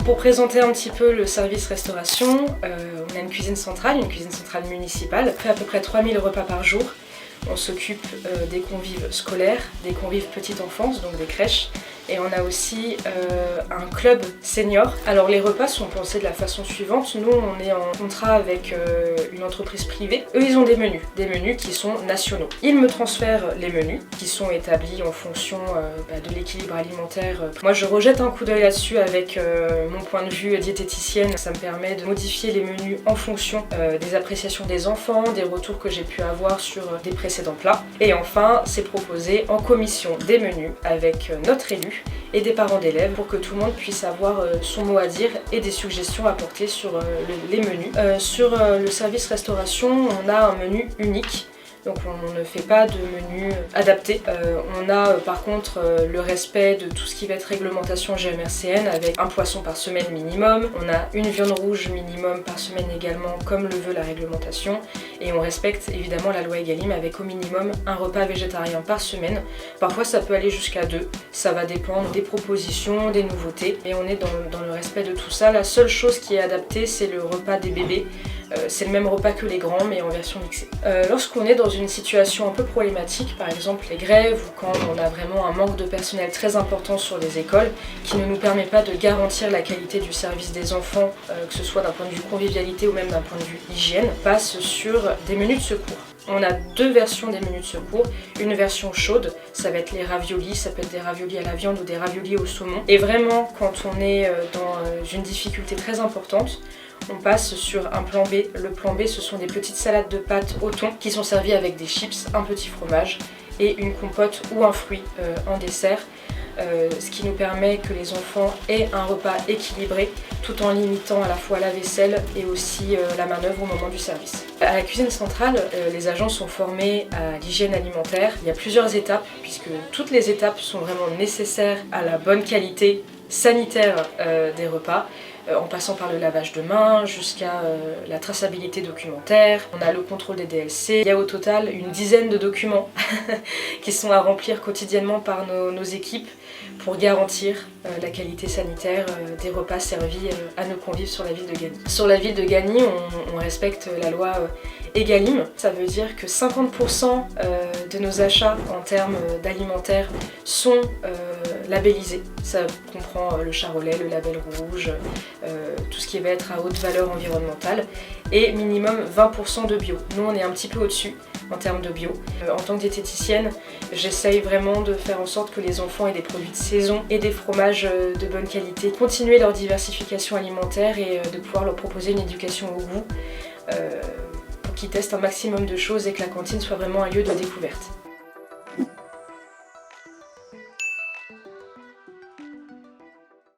Pour présenter un petit peu le service restauration, on a une cuisine centrale municipale. On fait à peu près 3000 repas par jour. On s'occupe des convives scolaires, des convives petite enfance, donc des crèches. Et on a aussi un club senior. Alors les repas sont pensés de la façon suivante. Nous, on est en contrat avec une entreprise privée. Eux, ils ont des menus qui sont nationaux. Ils me transfèrent les menus qui sont établis en fonction de l'équilibre alimentaire. Moi, je rejette un coup d'œil là-dessus avec mon point de vue diététicienne. Ça me permet de modifier les menus en fonction des appréciations des enfants, des retours que j'ai pu avoir sur des précédents plats. Et enfin, c'est proposé en commission des menus avec notre élu et des parents d'élèves pour que tout le monde puisse avoir son mot à dire et des suggestions à apporter sur les menus. Sur le service restauration, on a un menu unique. Donc on ne fait pas de menu adapté. On a par contre le respect de tout ce qui va être réglementation GMRCN avec un poisson par semaine minimum. On a une viande rouge minimum par semaine également comme le veut la réglementation. Et on respecte évidemment la loi Egalim avec au minimum un repas végétarien par semaine. Parfois ça peut aller jusqu'à 2. Ça va dépendre des propositions, des nouveautés. Et on est dans le respect de tout ça. La seule chose qui est adaptée, c'est le repas des bébés. C'est le même repas que les grands mais en version mixée. Lorsqu'on est dans une situation un peu problématique, par exemple les grèves ou quand on a vraiment un manque de personnel très important sur les écoles qui ne nous permet pas de garantir la qualité du service des enfants, que ce soit d'un point de vue convivialité ou même d'un point de vue hygiène, on passe sur des menus de secours. On a deux versions des menus de secours, une version chaude, ça va être les raviolis, ça peut être des raviolis à la viande ou des raviolis au saumon. Et vraiment quand on est dans une difficulté très importante, on passe sur un plan B. Le plan B, ce sont des petites salades de pâtes au thon qui sont servies avec des chips, un petit fromage et une compote ou un fruit en dessert. Ce qui nous permet que les enfants aient un repas équilibré tout en limitant à la fois la vaisselle et aussi la manœuvre au moment du service. À la cuisine centrale, les agents sont formés à l'hygiène alimentaire. Il y a plusieurs étapes puisque toutes les étapes sont vraiment nécessaires à la bonne qualité sanitaire des repas. En passant par le lavage de mains jusqu'à la traçabilité documentaire. On a le contrôle des DLC. Il y a au total une dizaine de documents qui sont à remplir quotidiennement par nos équipes pour garantir la qualité sanitaire des repas servis à nos convives sur la ville de Gagny. Sur la ville de Gagny, on respecte la loi Egalim. Ça veut dire que 50% de nos achats en termes d'alimentaire sont labellisés. Ça comprend le charolais, le label rouge, tout ce qui va être à haute valeur environnementale et minimum 20% de bio. Nous on est un petit peu au-dessus en termes de bio. En tant que diététicienne, j'essaye vraiment de faire en sorte que les enfants aient des produits de saison et des fromages de bonne qualité, continuer leur diversification alimentaire et de pouvoir leur proposer une éducation au goût pour qu'ils testent un maximum de choses et que la cantine soit vraiment un lieu de découverte.